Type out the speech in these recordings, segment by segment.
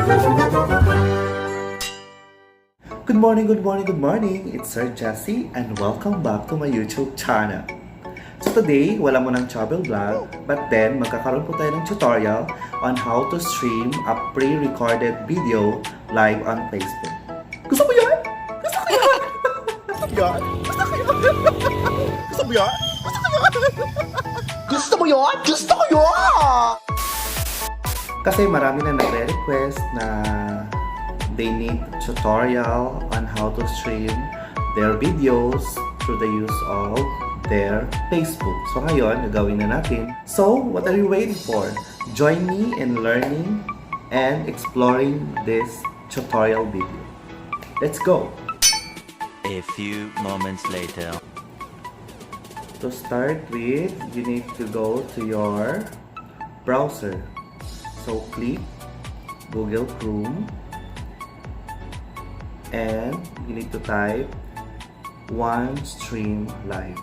Good morning, good morning, good morning! It's Sir Jesse and welcome back to my YouTube channel. So today, wala mo ng travel vlog, but then magkakaroon po tayo ng tutorial on how to stream a pre-recorded video live on Facebook. Gusto mo yan? Gusto ko yan! Gusto mo yan? Gusto ko yan! Gusto mo yan? Gusto mo yan? Gusto ko yan! Kasi marami na nagre-request na they need tutorial on how to stream their videos through the use of their Facebook. So ngayon, gagawin na natin. So, what are you waiting for? Join me in learning and exploring this tutorial video. Let's go! A few moments later. To start with, you need to go to your browser. So click Google Chrome and you need to type OneStream Live.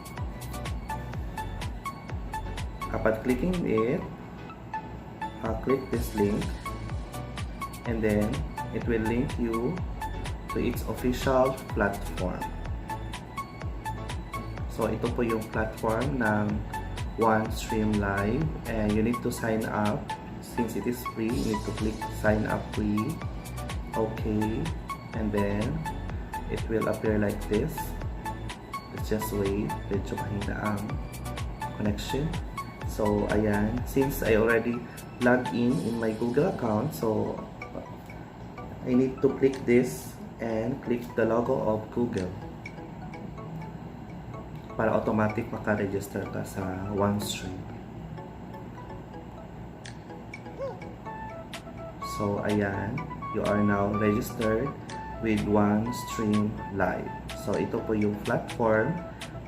Upon clicking it, click this link and then it will link you to its official platform. So ito po yung platform ng OneStream Live and you need to sign up. Since it is free, you need to click sign up free. Okay. And then it will appear like this. Let's just wait. Medyo mahina ang connection. So ayan, since I already logged in my Google account, so I need to click this and click the logo of Google para automatic maka-register ka sa OneStream. So ayan, you are now registered with OneStream Live. So ito po yung platform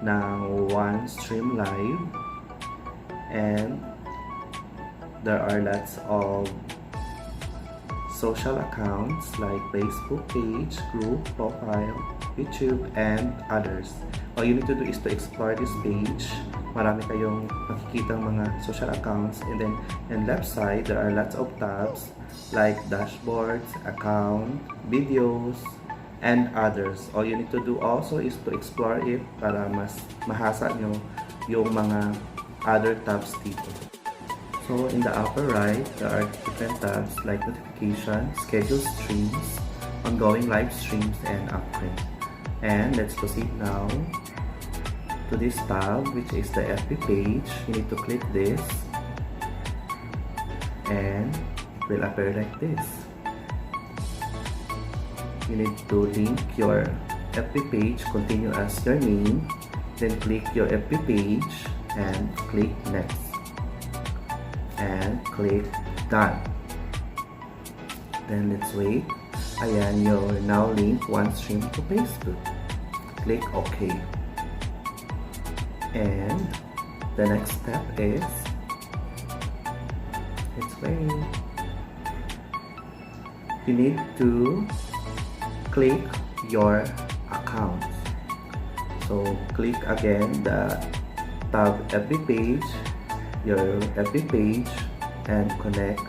ng OneStream Live and there are lots of social accounts like Facebook page, group, profile, YouTube, and others. All you need to do is to explore this page. Marami kayong makikitang mga social accounts and then in left side there are lots of tabs like dashboards, account, videos, and others. All you need to do also is to explore it para mas mahasa nyo yung mga other tabs dito. So in the upper right, there are different tabs like notification, schedule streams, ongoing live streams, and upgrade. And let's proceed now to this tab, which is the FB page. You need to click this and it will appear like this. You need to link your FB page, continue as your name, then click your FB page and click next and click done. Then let's wait. Ayan, you're now linked OneStream to Facebook. Click OK. And the next step is, let's wait. You need to click your account. So click again the tab FB page, your FB page, and connect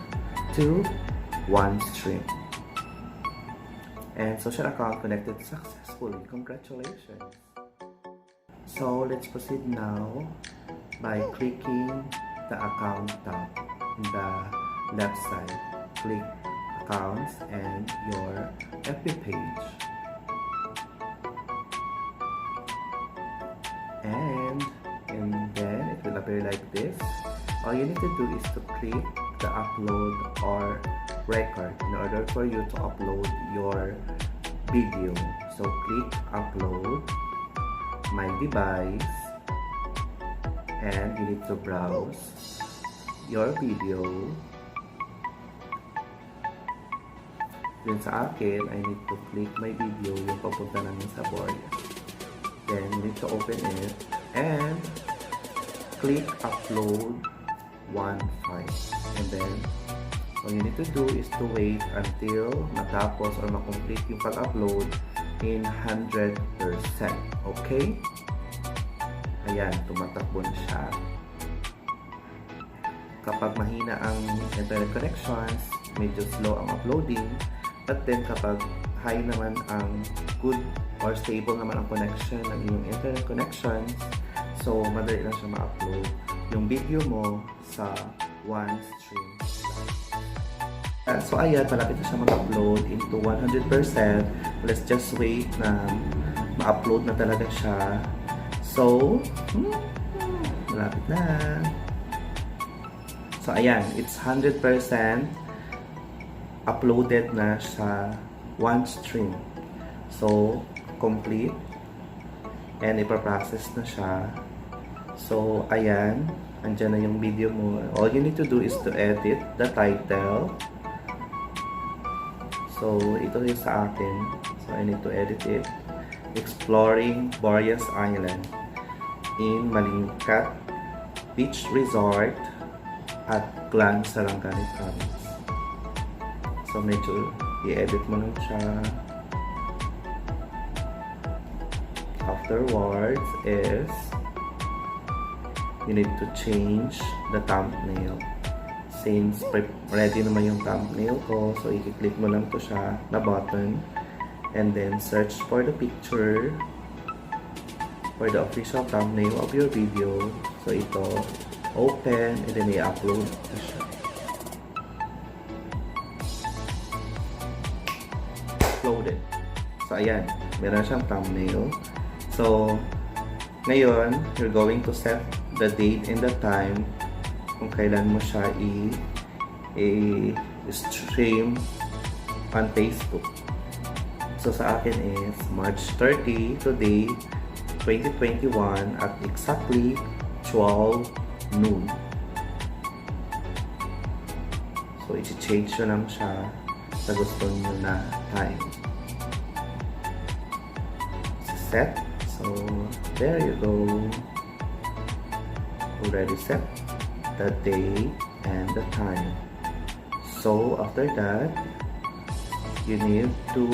to OneStream. And social account connected successfully. Congratulations! So let's proceed now by clicking the account tab in the left side. Click accounts and your FB page. And then it will appear like this. All you need to do is to click the upload or record in order for you to upload your video. So click upload my device and you need to browse your video. Then sa akin, I need to click my video yung papunta namin sa board. Then you need to open it and click upload one file. And then all you need to do is to wait until matapos or makomplete yung pag-upload in 100%. Okay? Ayan, tumatakbo na siya. Kapag mahina ang internet connections, medyo slow ang uploading. But then kapag high naman ang good or stable naman ang connection ng inyong internet connections, so madali lang siya ma-upload yung video mo sa one stream. So ayan, malapit na siya mag-upload into 100%. Let's just wait na ma-upload na talaga siya. So, malapit na. So ayan, it's 100% uploaded na sa one stream. So, complete. And ipaprocess na siya. So, ayan. Andyan na yung video mo. All you need to do is to edit the title. So, ito yung sa akin. So, I need to edit it. Exploring Boreas Island in Malingkat Beach Resort at Clan Sarangani Province. So, medyo i-edit mo lang siya. Afterwards is you need to change the thumbnail. Since ready naman yung thumbnail ko, so i-click mo lang to siya na button and then search for the picture for the official thumbnail of your video. So ito, open and then i-upload na siya. Uploaded. So ayan, meron siyang thumbnail. So ngayon, you're going to set the date and the time kung kailan mo siya i-stream on Facebook. So sa akin is March 30, today, 2021 at exactly 12 noon. So i-change nyo lang siya sa gusto nyo na time. Set. So there you go. Already set the date and the time. So after that, you need to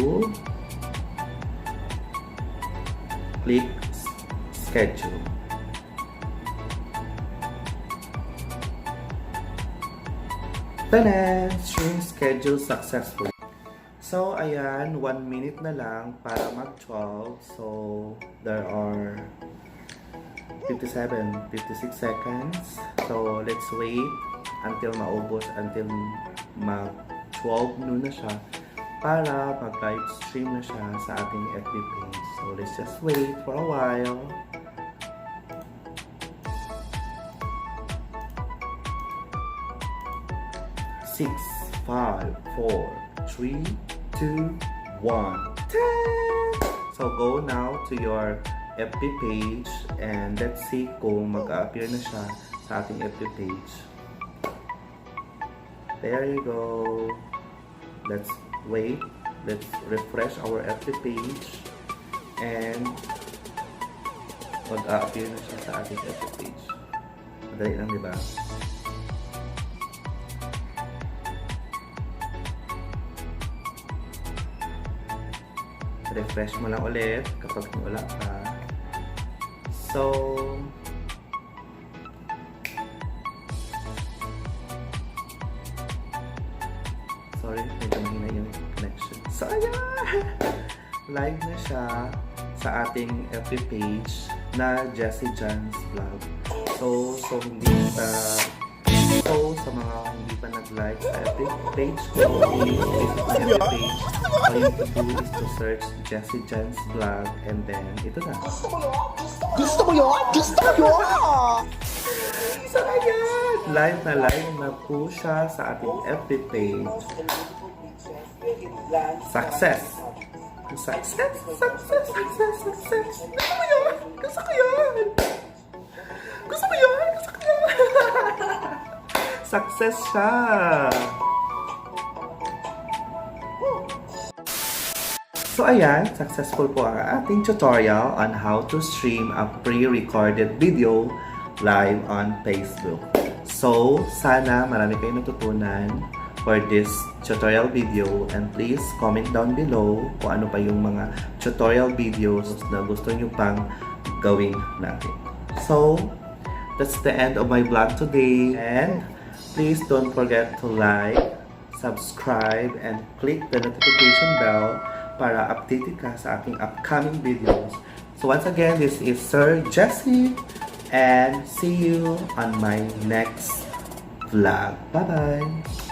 click schedule. Tada! Stream schedule successfully. So ayan, 1 minute na lang para mag-12. So there are 57, 56 seconds. So, let's wait until maubos, until mag-12 noon na siya para mag-live stream na siya sa ating FB page. So, let's just wait for a while. Six, 5, 4, 3, 2, 1. So, go now to your FB page and let's see kung mag-appear na siya sa ating FB page. There you go. Let's wait. Let's refresh our FB page and mag-appear na siya sa ating FB page. Madali lang, di ba? Refresh mo lang ulit kapag wala ka. So, sorry, medyo mahina yung connection. So, ayan! Live na siya sa ating FB page na Jessie Jan's Vlog. So, sa mga hindi pa nag-like sa FB page ko, please visit my FB page. All you need to do is to search Jessie Jan's Vlog and then ito na. Gusto mo yun? Gusto mo yun! So ayan! Live na po siya sa ating FB page. Success! Success! Success! Success! Success! Gusto mo yun! Gusto ko yun! Gusto mo yun! Gusto ko yun! Success siya! So ayan, successful po ang ating tutorial on how to stream a pre-recorded video live on Facebook. So, sana marami kayong natutunan for this tutorial video and please comment down below kung ano pa yung mga tutorial videos na gusto nyo pang gawin natin. So, that's the end of my vlog today and please don't forget to like, subscribe and click the notification bell para updated ka sa aking upcoming videos. So once again, this is Sir Jesse and see you on my next vlog. Bye-bye!